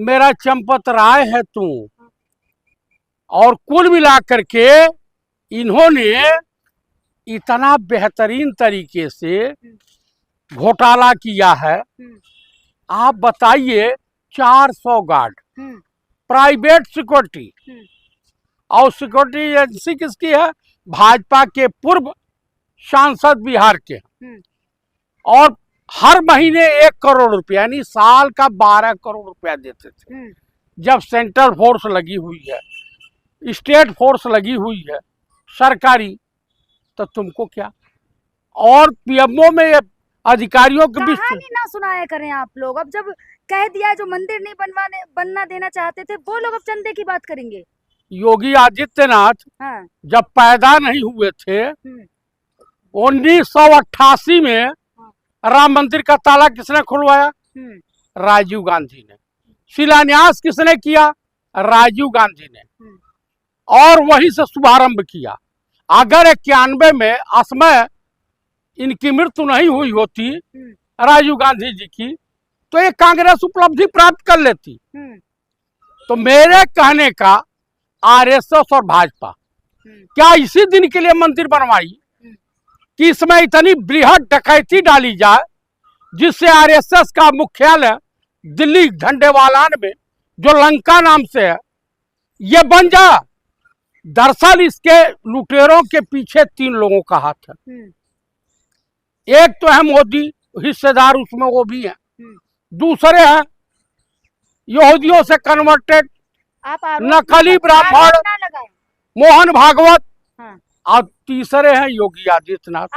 मेरा चंपत राय है तू। और कुल मिला करके इन्होंने इतना बेहतरीन तरीके से घोटाला किया है। आप बताइए, 400 गार्ड, प्राइवेट सिक्योरिटी, और सिक्योरिटी एजेंसी किसकी है? भाजपा के पूर्व सांसद बिहार के। और हर महीने 1 करोड़ रुपया, यानी साल का 12 करोड़ रुपया देते थे। जब सेंट्रल फोर्स लगी हुई है, स्टेट फोर्स लगी हुई है सरकारी, तो तुमको क्या? और पीएमओ में अधिकारियों के बीच कहानी ना सुनाया करें आप लोग। अब जब कह दिया, जो मंदिर नहीं बनना देना चाहते थे वो लोग अब चंदे की बात करेंगे। योगी आदित्यनाथ जब पैदा नहीं हुए थे, 1988 में राम मंदिर का ताला किसने खुलवाया? राजीव गांधी ने। शिलान्यास किसने किया? राजीव गांधी ने। और वहीं से शुभारंभ किया। अगर 91 में असमय इनकी मृत्यु नहीं हुई होती राजीव गांधी जी की, तो ये कांग्रेस उपलब्धि प्राप्त कर लेती। तो मेरे कहने का, आरएसएस और भाजपा क्या इसी दिन के लिए मंदिर बनवाई कि इसमें इतनी बृहद डकैती डाली जाए, जिससे आरएसएस का मुख्यालय दिल्ली झंडेवालान में, जो लंका नाम से है, ये बन जा। दरअसल इसके लुटेरों के पीछे 3 लोगों का हाथ है। एक तो है मोदी, हिस्सेदार उसमें वो भी है। दूसरे हैं यहूदियों से कन्वर्टेड नकली ब्राह्मण मोहन भागवत। और तीसरे हैं योगी आदित्यनाथ।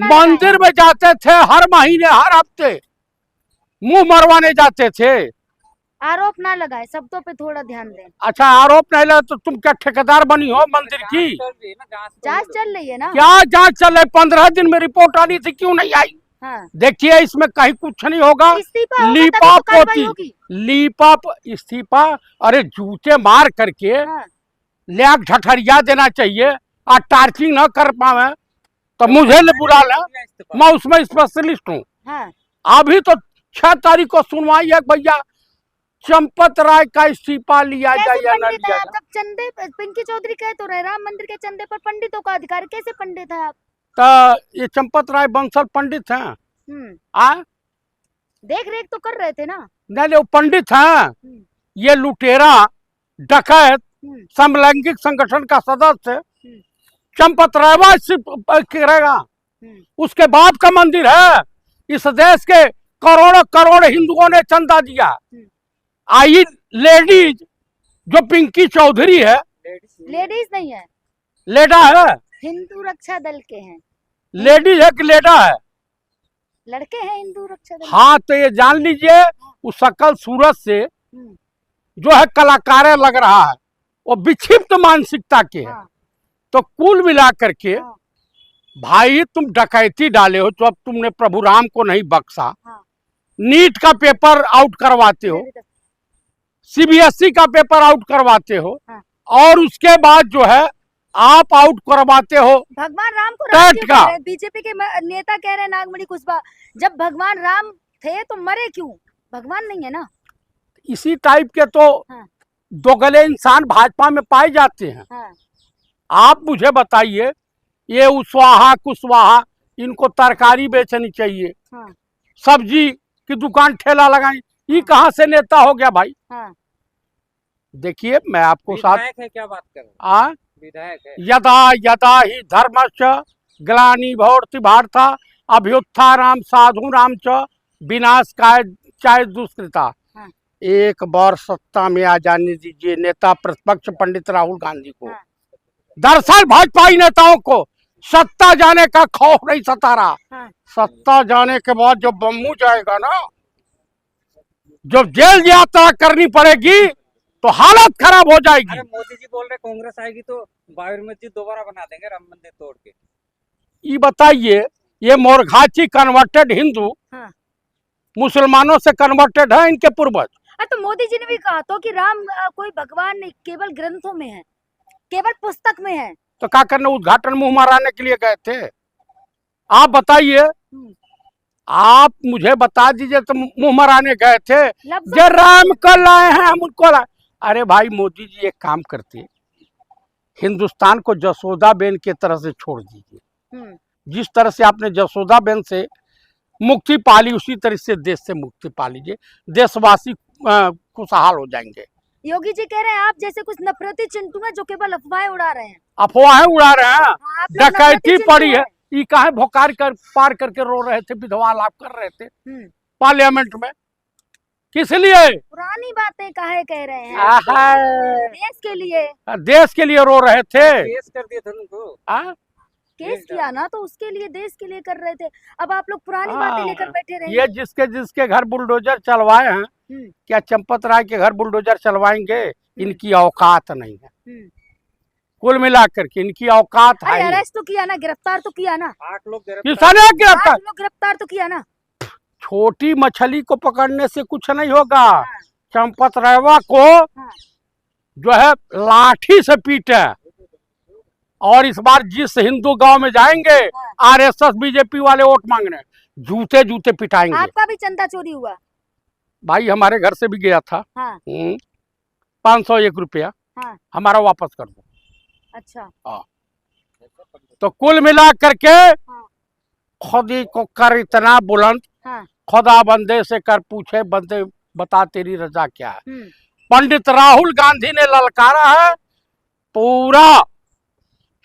मंदिर में जाते थे हर महीने, हर हफ्ते मुंह मरवाने जाते थे। आरोप ना लगाए, शब्दों पे थोड़ा ध्यान दें। अच्छा, आरोप नहीं लगा तो तुम क्या ठेकेदार बनी हो मंदिर की? जांच चल रही है ना। क्या जांच चल रही? 15 दिन में रिपोर्ट आनी थी, क्यों नहीं आई? देखिए, इसमें कहीं कुछ नहीं होगा। लीपा पोती, लीपा इस्तीफा, अरे जूते मार करके लैग ढठरिया देना चाहिए। और टार्चिंग न कर पावे तो मुझे बुला ले, मैं उसमें स्पेशलिस्ट हूँ। अभी तो 6 तारीख को सुनवाई है भैया, चंपत राय का इस्तीफा लिया जाए या न लिया जाए। चंदे, पिंकी चौधरी कह तो रहे राम मंदिर के चंदे पर पंडितों का अधिकार, कैसे पंडित है आप? तो ये चंपत राय बंसल पंडित हैं। देख रेख तो कर रहे थे ना। नहीं, वो पंडित हैं। ये लुटेरा, डकैत, समलैंगिक संगठन का सदस्य चंपत राय करेगा। उसके बाप का मंदिर है। इस देश के करोड़ों करोड़ हिंदुओं ने चंदा दिया। आई लेडीज जो पिंकी चौधरी है, लेडीज नहीं है, लेडा है। हिंदू रक्षा दल के हैं। लेडीज है कि लेडा है? लड़के हैं हिंदू रक्षा दल। हाँ, तो ये जान लीजिए, उस शकल सूरत से जो है कलाकार लग रहा है, वो विक्षिप्त मानसिकता के है। तो कुल मिला करके भाई, तुम डकैती डाले हो, तो अब तुमने प्रभु राम को नहीं बख्शा। नीट का पेपर आउट करवाते हो, सीबीएसई का पेपर आउट करवाते हो, और उसके बाद जो है आप आउट करवाते हो भगवान राम को। राम का बीजेपी के नेता कह रहे हैं, नागमणि कुशवाहा, जब भगवान राम थे तो मरे क्यों? भगवान नहीं है ना। इसी टाइप के तो दोगले इंसान भाजपा में पाए जाते हैं। आप मुझे बताइए, ये उस्वाहा कुशवाहा, इनको तरकारी बेचनी चाहिए, सब्जी की दुकान ठेला लगाई, ये कहाँ से नेता हो गया भाई? देखिए, मैं आपको साथ है, क्या बात कर रहे हैं? विधायक है। यदा यदा ही धर्मश्च ग्लानिर्भवति भारत अभ्युत्थानं साधूनां च विनाशकाय चाहे दुष्कृता। एक बार सत्ता में आ जाने दीजिए नेता प्रतिपक्ष पंडित राहुल गांधी को। दरअसल भाजपाई नेताओं को सत्ता जाने का खौफ नहीं सता रहा। सत्ता जाने के बाद जो बम्मू जाएगा ना, जब जेल यात्रा करनी पड़ेगी तो हालत खराब हो जाएगी। अरे मोदी जी बोल रहे कांग्रेस आएगी तो बाबरी मस्जिद दोबारा बना देंगे, राम मंदिर तोड़ के। ये बताइए, ये मोरघाची कन्वर्टेड हिंदू मुसलमानों से कन्वर्टेड है, इनके पूर्वज। तो मोदी जी ने भी कहा तो कि राम कोई भगवान नहीं, केवल ग्रंथों में है, केवल पुस्तक में है। तो क्या करने, उद्घाटन मुंह माराने के लिए गए थे? आप बताइए, आप मुझे बता दीजिए, तो मुंह मराने गए थे लफ्जों जे राम को लाए हैं हम उनको लाए। अरे भाई मोदी जी एक काम करते, हिंदुस्तान को जसोदाबेन की तरह से छोड़ दीजिए। हम्म, जिस तरह से आपने जसोदाबेन से मुक्ति पाली, उसी तरह से देश से मुक्ति पा लीजिए, देशवासी खुशहाल हो जाएंगे। योगी जी कह रहे हैं आप जैसे कुछ नफरती चिंटू हैं जो केवल अफवाहें उड़ा रहे हैं। अफवाहें उड़ा रहे हैं, हाँ, आप लोग डकैती नफरती चिंटू पड़ी है। हैं। ये कहा भोकार कर पार करके रो रहे थे, विधवा लाभ कर रहे थे हम्म, पार्लियामेंट में, किस लिए? पुरानी बातें काहे कह रहे हैं? आहा, देश के लिए देश के लिए रो रहे थे। केस कर दिए थे उनको। हाँ? केस किया ना, तो उसके लिए देश के लिए कर रहे थे। अब आप लोग पुरानी हाँ, बातें लेकर बैठे रहे। ये जिसके जिसके घर बुलडोजर चलवाए हैं, हम्म, क्या चंपत राय के घर बुलडोजर चलवाएंगे? इनकी औकात नहीं है, हम्म। कुल मिलाकर के इनकी औकात अरे है। अरेस्ट तो किया ना, गिरफ्तार तो किया ना, 8 लोग गिरफ्तार। किसने गिरफ्तार? 8 लोग गिरफ्तार तो किया ना। छोटी मछली को पकड़ने से कुछ नहीं होगा। हाँ, चंपत रायवा को हाँ, जो है लाठी से पीटे, और इस बार जिस हिंदू गांव में जाएंगे आरएसएस बीजेपी वाले वोट मांगने, जूते जूते पिटाएंगे। आपका भी चंदा चोरी हुआ। भाई हमारे घर से भी गया था हाँ, 501 रुपया, हाँ, हमारा वापस कर दो। अच्छा, तो कुल मिला करके खुदी को कर इतना बुलंद, हाँ, खुदा बंदे से कर पूछे बंदे बता तेरी रजा क्या है। हम्म, पंडित राहुल गांधी ने ललकारा है, पूरा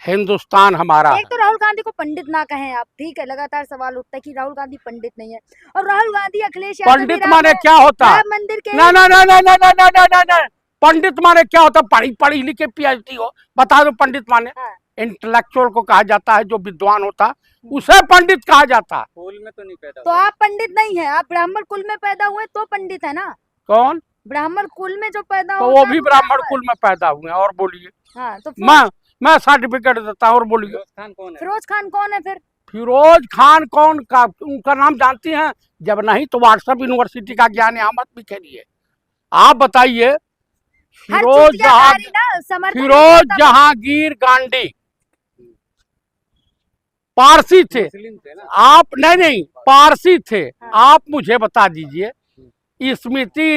हिंदुस्तान हमारा है। एक तो राहुल गांधी को पंडित ना कहें आप, ठीक है, लगातार सवाल उठता है कि राहुल गांधी पंडित नहीं है। और राहुल गांधी अखिलेश यादव भी पंडित राम माने क्या होता है? राम मंदिर के ना ना ना ना ना ना ना ना ना ना, पंडित माने क्या होता? पढ़ी पढ़ी लिखे पीएचडी हो, बता दो पंडित माने। हाँ, इंटेलेक्चुअल को कहा जाता है, जो विद्वान होता है उसे पंडित कहा जाता है। फूल में तो नहीं पैदा तो हुआ। आप पंडित नहीं है, आप ब्राह्मण कुल में पैदा हुए तो पंडित है ना। कौन? ब्राह्मण कुल में जो पैदा तो होता वो है भी वो ब्राह्मण कुल में पैदा हुए हैं। और बोलिए। हाँ, तो मैं सर्टिफिकेट देता हूँ। और बोलिए। फिरोज खान कौन है? फिरोज खान कौन है फिर? फिरोज खान कौन का, उनका नाम जानती हैं? जब नहीं तो व्हाट्सएप यूनिवर्सिटी का ज्ञान अहमद भी खेलिए। आप बताइए। हर फिरोज चुटियाकारी ना समर्थन फिरोज करता है। जहांगीर गांधी पारसी थे। मुस्लिम थे ना। आप नहीं पारसी थे। आप मुझे बता दीजिए, स्मृति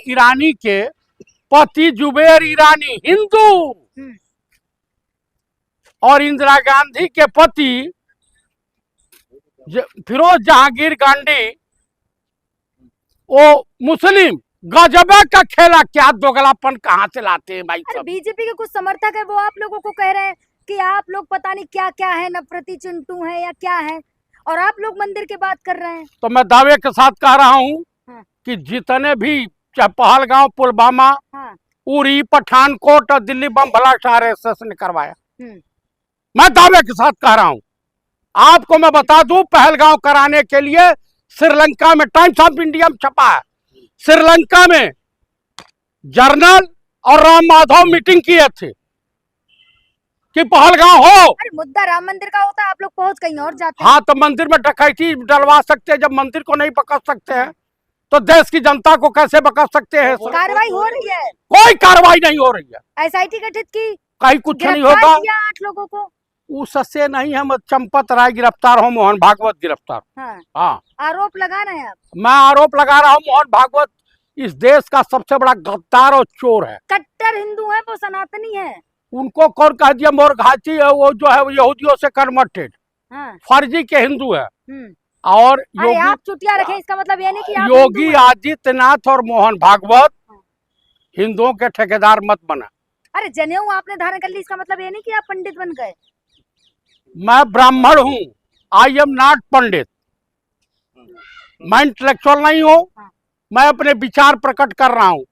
ईरानी के पति जुबेर ईरानी हिंदू, हम्म, और इंदिरा गांधी के पति फिरोज जहांगीर गांधी वो मुस्लिम। गजबे का खेला, क्या दोगलापन कहाँ से लाते हैं भाई अरे सब। बीजेपी के कुछ समर्थक है, वो आप लोगों को कह रहे हैं कि आप लोग पता नहीं क्या क्या है, नफरती चिंटू है या क्या है, और आप लोग मंदिर की बात कर रहे हैं। तो मैं दावे के साथ कह रहा हूँ हाँ, कि जितने भी, चाहे पहलगांव, पुलवामा, हाँ, उरी, पठानकोट और दिल्ली बम ब्लास्ट आरएसएस ने करवाया, हम्म, मैं दावे के साथ कह रहा हूँ। आपको मैं बता दूं, पहलगांव कराने के लिए श्रीलंका में टाइम्स ऑफ इंडिया में छपा है, श्रीलंका में जर्नल और राम माधव मीटिंग किए थे कि पहलगांव हो। अरे मुद्दा राम मंदिर का होता है, आप लोग पहुंच कहीं और जाते हैं। हाँ, तो मंदिर में डकैती डलवा सकते हैं। जब मंदिर को नहीं पकड़ सकते हैं तो देश की जनता को कैसे पकड़ सकते हैं? कार्रवाई हो रही है, कोई कार्रवाई नहीं हो रही है, एसआईटी गठित की, कहीं कुछ नहीं गिरफ्तार होगा। किया 8 लोगों को। उससे नहीं हम चंपत राय गिरफ्तार हो, मोहन भागवत गिरफ्तार। हाँ, हाँ, आरोप लगा रहे हैं आप। मैं आरोप लगा रहा हूँ, मोहन भागवत इस देश का सबसे बड़ा गद्दार और चोर है। कट्टर हिंदू है, वो सनातनी है। उनको कौन कह दिया मोर घाटी है? वो जो है वो यहूदियों से कन्वर्टेड हाँ, फर्जी के हिंदू है। हम्म, और अरे आप चुटिया रखें, इसका मतलब ये नहीं कि आप योगी हिंदू हैं। आदित्यनाथ और मोहन भागवत हिंदुओं के ठेकेदार मत बना। अरे जनेऊ आपने धारण कर ली, इसका मतलब ये नहीं कि आप पंडित बन गए। मैं ब्राह्मण हूँ, आई एम नॉट पंडित। मैं इंटेलेक्चुअल नहीं हूँ, मैं अपने विचार प्रकट कर रहा हूँ।